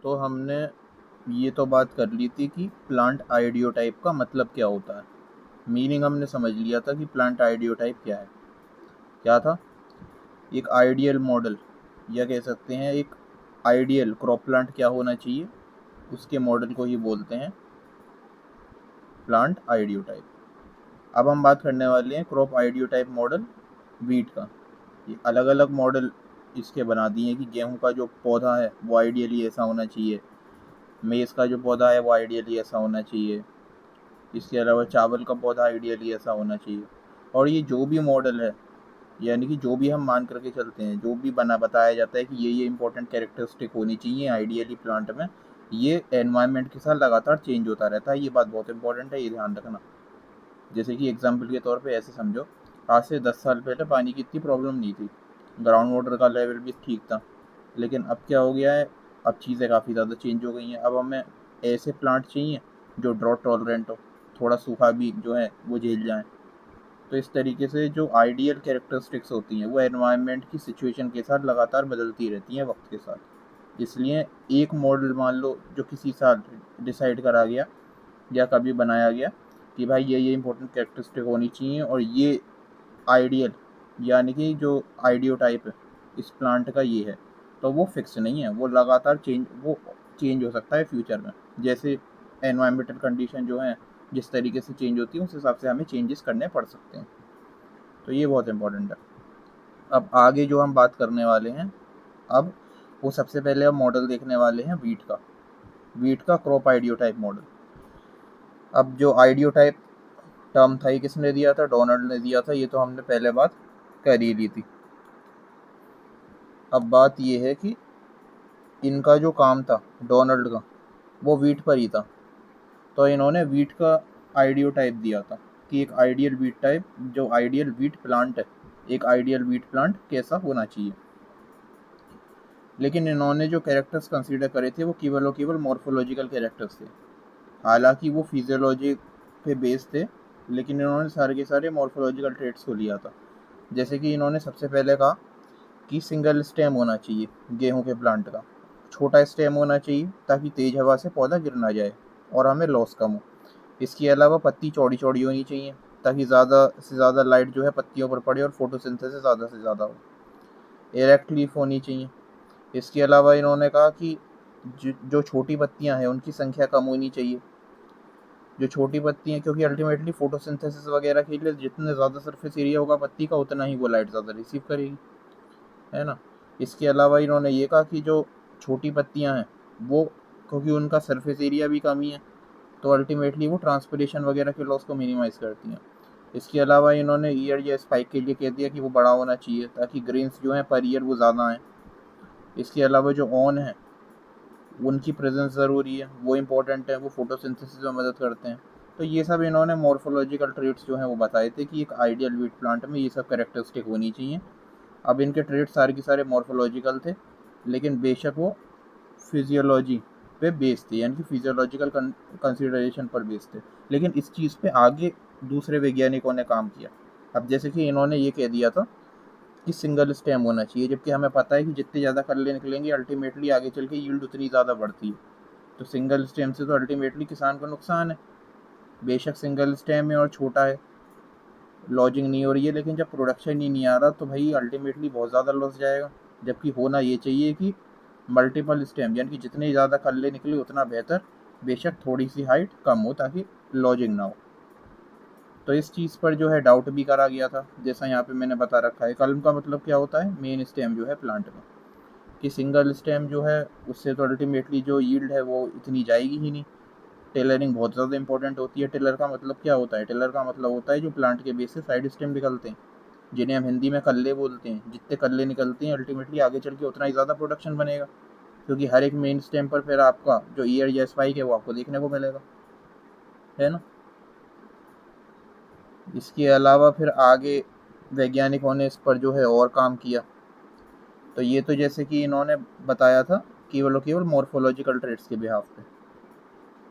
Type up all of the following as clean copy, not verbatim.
तो हमने ये तो बात कर ली थी कि प्लांट आइडियोटाइप का मतलब क्या होता है। मीनिंग हमने समझ लिया था कि प्लांट आइडियोटाइप क्या है। क्या था? एक आइडियल मॉडल, या कह सकते हैं एक आइडियल क्रॉप प्लांट क्या होना चाहिए, उसके मॉडल को ही बोलते हैं प्लांट आइडियोटाइप। अब हम बात करने वाले हैं क्रॉप आइडियोटाइप मॉडल वीट का। ये अलग अलग मॉडल इसके बना दिए हैं कि गेहूं का जो पौधा है वो आइडियली ऐसा होना चाहिए, मेज़ का जो पौधा है वो आइडियली ऐसा होना चाहिए, इसके अलावा चावल का पौधा आइडियली ऐसा होना चाहिए। और ये जो भी मॉडल है, यानी कि जो भी हम मान करके चलते हैं, जो भी बताया जाता है कि ये इंपॉर्टेंट कैरेक्टरिस्टिक होनी चाहिए आइडियली प्लांट में, ये एनवायरनमेंट के साथ लगातार चेंज होता रहता है। ये बात बहुत इंपॉर्टेंट है, ये ध्यान रखना। जैसे कि एग्जाम्पल के तौर पे ऐसे समझो, आज से 10 साल पहले पानी की इतनी प्रॉब्लम नहीं थी, ग्राउंड वाटर का लेवल भी ठीक था। लेकिन अब क्या हो गया है, अब चीज़ें काफ़ी ज़्यादा चेंज हो गई हैं। अब हमें ऐसे प्लांट चाहिए जो ड्रॉट टॉलरेंट हो, थोड़ा सूखा भी जो है वो झेल जाए। तो इस तरीके से जो आइडियल कैरेक्टरिस्टिक्स होती हैं वो एनवायरनमेंट की सिचुएशन के साथ लगातार बदलती रहती हैं वक्त के साथ। इसलिए एक मॉडल मान लो जो किसी साल डिसाइड करा गया या कभी बनाया गया कि भाई ये इंपॉर्टेंट कैरेक्टरिस्टिक होनी चाहिए, और ये आइडियल यानी कि जो आइडियो टाइप है इस प्लांट का ये है, तो वो फिक्स नहीं है, वो लगातार चेंज हो सकता है फ्यूचर में। जैसे एनवायरमेंटल कंडीशन जो है जिस तरीके से चेंज होती है उस हिसाब से हमें चेंजेस करने पड़ सकते हैं। तो ये बहुत इंपॉर्टेंट है। अब आगे जो हम बात करने वाले हैं, अब वो सबसे पहले हम मॉडल देखने वाले हैं वीट का क्रॉप आइडियो टाइप मॉडल। अब जो आइडियो टाइप टर्म था ये किसने दिया था? डोनाल्ड ने दिया था। ये तो हमने पहले बात कर ही ली थी। अब बात ये है कि इनका जो काम था डोनाल्ड का, वो वीट पर ही था। तो इन्होंने वीट का आइडियो टाइप दिया था कि एक आइडियल वीट टाइप, जो आइडियल वीट प्लांट है, एक आइडियल वीट प्लांट कैसा होना चाहिए। लेकिन इन्होंने जो कैरेक्टर्स कंसीडर करे थे वो केवल और केवल मॉर्फोलॉजिकल कैरेक्टर्स थे। हालांकि वो फिजियोलॉजी पे बेस्ड थे, लेकिन इन्होंने सारे के सारे मॉर्फोलॉजिकल ट्रेट्स को लिया था। जैसे कि इन्होंने सबसे पहले कहा कि सिंगल स्टेम होना चाहिए गेहूं के प्लांट का, छोटा स्टेम होना चाहिए ताकि तेज हवा से पौधा गिर ना जाए और हमें लॉस कम हो। इसके अलावा पत्ती चौड़ी चौड़ी होनी चाहिए ताकि ज़्यादा से ज़्यादा लाइट जो है पत्तियों पर पड़े और फोटोसिंथेसिस ज़्यादा से ज़्यादा हो। इरेक्ट लीफ होनी चाहिए। इसके अलावा इन्होंने कहा कि जो छोटी पत्तियां हैं उनकी संख्या कम होनी चाहिए। जो छोटी पत्ती हैं, क्योंकि अल्टीमेटली फोटोसिंथेसिस वगैरह के लिए जितने ज़्यादा सरफेस एरिया होगा पत्ती का उतना ही वो लाइट ज़्यादा रिसीव करेगी, है ना। इसके अलावा इन्होंने ये कहा कि जो छोटी पत्तियां हैं वो, क्योंकि उनका सरफेस एरिया भी कम ही है, तो अल्टीमेटली वो ट्रांसपिरेशन वगैरह के लॉस को मिनिमाइज़ करती हैं। इसके अलावा इन्होंने ईयर या स्पाइक के लिए कह दिया कि वो बड़ा होना चाहिए ताकि ग्रेन्स जो हैं पर ईयर वो ज़्यादा आएँ। इसके अलावा जो ऑन है उनकी प्रेजेंस ज़रूरी है, वो इम्पोर्टेंट है, वो फोटोसिंथेसिस में मदद करते हैं। तो ये सब इन्होंने मॉर्फोलॉजिकल ट्रेट्स जो हैं वो बताए थे कि एक आइडियल वीट प्लांट में ये सब कैरेक्टरिस्टिक होनी चाहिए। अब इनके ट्रेट्स सारे के सारे मॉर्फोलॉजिकल थे, लेकिन बेशक वो फिजियोलॉजी पे बेस्ड थे, यानी कि फिजियोलॉजिकल कंसिडरेशन पर बेस्ड थे। लेकिन इस चीज़ पे आगे दूसरे वैज्ञानिकों ने काम किया। अब जैसे कि इन्होंने ये कह दिया था कि सिंगल स्टेम होना चाहिए, जबकि हमें पता है कि जितने ज़्यादा कल्ले निकलेंगे अल्टीमेटली आगे चल के यील्ड उतनी ज़्यादा बढ़ती है। तो सिंगल स्टेम से तो अल्टीमेटली किसान को नुकसान है। बेशक सिंगल स्टेम है और छोटा है, लॉजिंग नहीं हो रही है, लेकिन जब प्रोडक्शन ही नहीं आ रहा तो भाई अल्टीमेटली बहुत ज़्यादा लॉस जाएगा। जबकि होना ये चाहिए कि मल्टीपल स्टेम, यानी कि जितने ज़्यादा कल्ले निकले उतना बेहतर, बेशक थोड़ी सी हाइट कम हो ताकि लॉजिंग ना हो। तो इस चीज़ पर जो है डाउट भी करा गया था, जैसा यहाँ पे मैंने बता रखा है। कलम का मतलब क्या होता है? मेन स्टेम जो है प्लांट का, कि सिंगल स्टेम जो है उससे तो अल्टीमेटली जो यील्ड है वो इतनी जाएगी ही नहीं। टेलरिंग बहुत ज़्यादा इंपॉर्टेंट होती है। टेलर का मतलब क्या होता है? टेलर का मतलब होता है जो प्लांट के बेस से साइड स्टेम निकलते हैं, जिन्हें हम हिंदी में कल्ले बोलते हैं। जितने कल्ले निकलते हैं अल्टीमेटली आगे चल के उतना ही ज़्यादा प्रोडक्शन बनेगा, क्योंकि हर एक मेन स्टेम पर फिर आपका जो ईयर या स्पाइक है वो आपको देखने को मिलेगा, है ना। इसके अलावा फिर आगे वैज्ञानिकों ने इस पर जो है और काम किया। तो ये तो जैसे कि इन्होंने बताया था केवल और केवल मॉर्फोलॉजिकल ट्रेट्स के बिहाफ पे,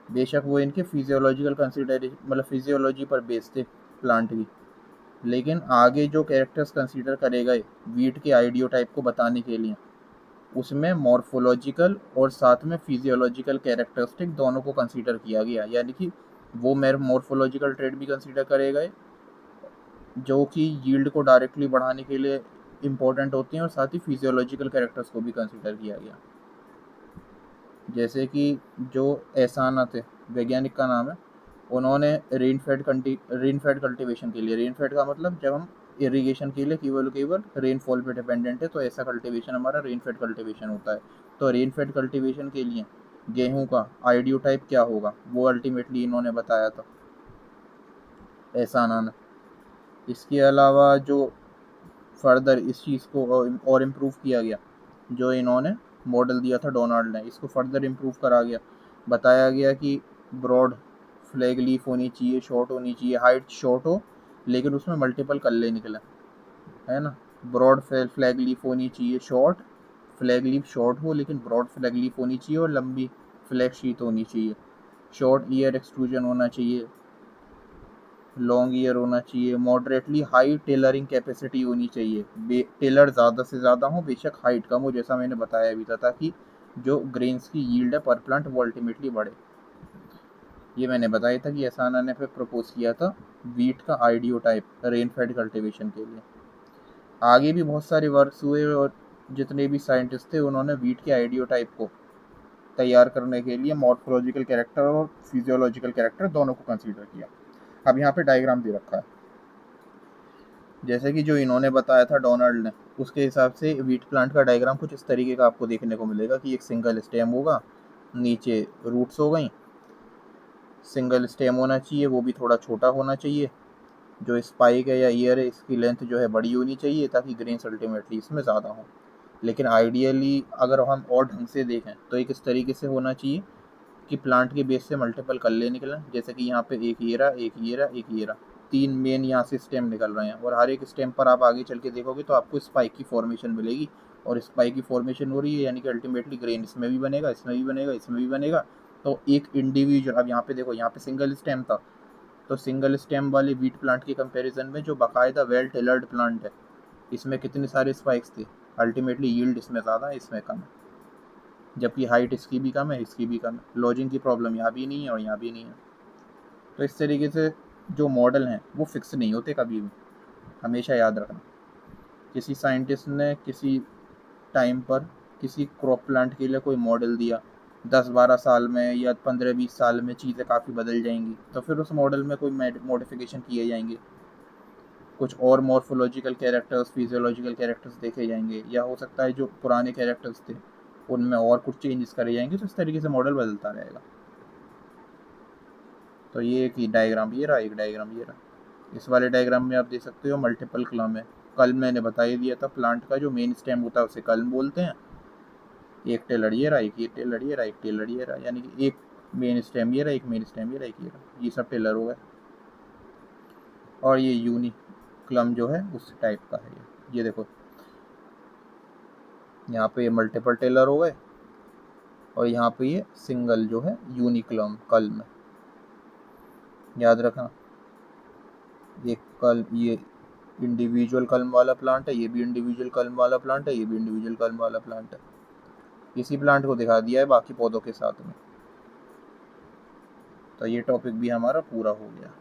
बेशक वो इनके फिजियोलॉजिकल कंसिडरेशन मतलब फिजियोलॉजी पर बेस्ड थे प्लांट की। लेकिन आगे जो कैरेक्टर्स कंसीडर करे गए वीट के आइडियो टाइप को बताने के लिए, उसमें मॉर्फोलॉजिकल और साथ में फिजियोलॉजिकल कैरेक्टरिस्टिक दोनों को कंसीडर किया गया, यानी कि वो मॉर्फोलॉजिकल ट्रेड भी कंसीडर करे गए जो कि यील्ड को डायरेक्टली बढ़ाने के लिए इम्पोर्टेंट होती हैं, और साथ ही फिजियोलॉजिकल कैरेक्टर्स को भी कंसीडर किया गया। जैसे कि जो एहसाना थे, वैज्ञानिक का नाम है, उन्होंने रेनफेड कल्टीवेशन के लिए, रेनफेड का मतलब जब हम इरिगेशन के लिए केवल रेनफॉल पे डिपेंडेंट है, तो ऐसा कल्टीवेशन हमारा रेनफेड कल्टीवेशन होता है। तो रेनफेड कल्टीवेशन के लिए गेहूं का आइडियो टाइप क्या होगा वो अल्टीमेटली इन्होंने बताया था, एहसाना ने। इसके अलावा जो फर्दर इस चीज़ को और इम्प्रूव किया गया, जो इन्होंने मॉडल दिया था डोनाल्ड ने, इसको फर्दर इम्प्रूव करा गया। बताया गया कि ब्रॉड फ्लैग लीफ होनी चाहिए, शॉर्ट होनी चाहिए, हाइट शॉर्ट हो लेकिन उसमें मल्टीपल कल्ले निकले, है ना। ब्रॉड फ्लैग लीफ होनी चाहिए, शॉर्ट फ्लैग लीफ शॉर्ट हो लेकिन ब्रॉड फ्लैग लीफ होनी चाहिए, और लंबी फ्लैग शीट होनी चाहिए। शॉर्ट ईयर एक्सट्रूजन होना चाहिए, लॉन्ग ईयर होना चाहिए, मॉडरेटली हाई टेलरिंग कैपेसिटी होनी चाहिए, टेलर ज़्यादा से ज़्यादा हो, बेशक हाइट कम हो, जैसा मैंने बताया भी था, ताकि जो ग्रेन्स की यील्ड है पर प्लांट वो अल्टीमेटली बढ़े। ये मैंने बताया था कि एहसाना ने फिर प्रपोज किया था वीट का आइडियो टाइप रेनफेड कल्टीवेशन के लिए। आगे भी बहुत सारे वर्क्स हुए, और जितने भी साइंटिस्ट थे उन्होंने वीट के आइडियो टाइप को तैयार करने के लिए मॉर्फोलॉजिकल कैरेक्टर और फिजियोलॉजिकल कैरेक्टर दोनों को कंसीडर किया। अब यहाँ पे डायग्राम दे रखा है, जैसे कि जो इन्होंने बताया था डोनाल्ड ने, उसके हिसाब से वीट प्लांट का डायग्राम कुछ इस तरीके का आपको देखने को मिलेगा कि एक सिंगल स्टेम होगा, नीचे रूट्स हो गई, सिंगल स्टेम होना चाहिए, वो भी थोड़ा छोटा होना चाहिए, जो स्पाइक है या ईयर है इसकी लेंथ जो है बड़ी होनी चाहिए, ताकि ग्रेन्स अल्टीमेटली इसमें ज़्यादा हो। लेकिन आइडियली अगर हम और ढंग से देखें तो एक इस तरीके से होना चाहिए कि प्लांट के बेस से मल्टीपल कल्ले निकलें, जैसे कि यहाँ पे एक येरा, एक येरा, एक येरा, 3 मेन यहाँ से स्टेम निकल रहे हैं, और हर एक स्टेम पर आप आगे चल के देखोगे तो आपको स्पाइक की फॉर्मेशन मिलेगी, और स्पाइक की फॉर्मेशन हो रही है, यानी कि अल्टीमेटली ग्रेन इसमें भी बनेगा, इसमें भी बनेगा, इसमें भी बनेगा। तो एक इंडिविजुअल, अब यहाँ पे देखो, यहाँ पे सिंगल स्टेम था, तो सिंगल स्टेम वाले वीट प्लांट के कंपैरिजन में जो बाकायदा वेल टेलर्ड प्लांट है, इसमें कितने सारे स्पाइक्स थे, अल्टीमेटली यील्ड इसमें ज़्यादा है, इसमें कम है, जबकि हाइट इसकी भी कम है, इसकी भी कम है, लॉजिंग की प्रॉब्लम यहाँ भी नहीं है और यहाँ भी नहीं है। तो इस तरीके से जो मॉडल हैं वो फिक्स नहीं होते कभी भी, हमेशा याद रखना। किसी साइंटिस्ट ने किसी टाइम पर किसी क्रॉप प्लांट के लिए कोई मॉडल दिया, 10-12 साल में या 15-20 साल में चीज़ें काफ़ी बदल जाएंगी, तो फिर उस मॉडल में कोई मॉडिफिकेशन किए जाएंगे, कुछ और मॉर्फोलॉजिकल कैरेक्टर्स, फिजियोलॉजिकल कैरेक्टर्स देखे जाएंगे, या हो सकता है जो पुराने कैरेक्टर्स थे उनमें और कुछ चेंजेस करे जाएंगे, तो इस तरीके से मॉडल बदलता रहेगा। तो ये एक डायग्राम ये रहा, एक डायग्राम ये रहा। इस वाले डायग्राम में आप देख सकते हो मल्टीपल कलम है। कल मैंने बता ही दिया था, प्लांट का जो मेन स्टेम होता है उसे कलम बोलते हैं। एक टेलर ये रहा, एक ये टेलर ये रहा, एक टेलर ये रहा, यानी कि एक मेन स्टेम ये रहा, एक मेन स्टेम ये रहा, एक ये रहा, ये सब टेलर हो गए। और ये यूनी क्लम जो है उस टाइप का है ये देखो, यहाँ पे ये मल्टीपल टेलर हो गए, और यहाँ पे ये सिंगल जो है यूनिक्लम कलम, याद रखना। ये इंडिविजुअल कलम वाला प्लांट है, ये भी इंडिविजुअल कलम वाला प्लांट है, ये भी इंडिविजुअल कलम वाला प्लांट है। इसी प्लांट को दिखा दिया है बाकी पौधों के साथ में। तो ये टॉपिक भी हमारा पूरा हो गया।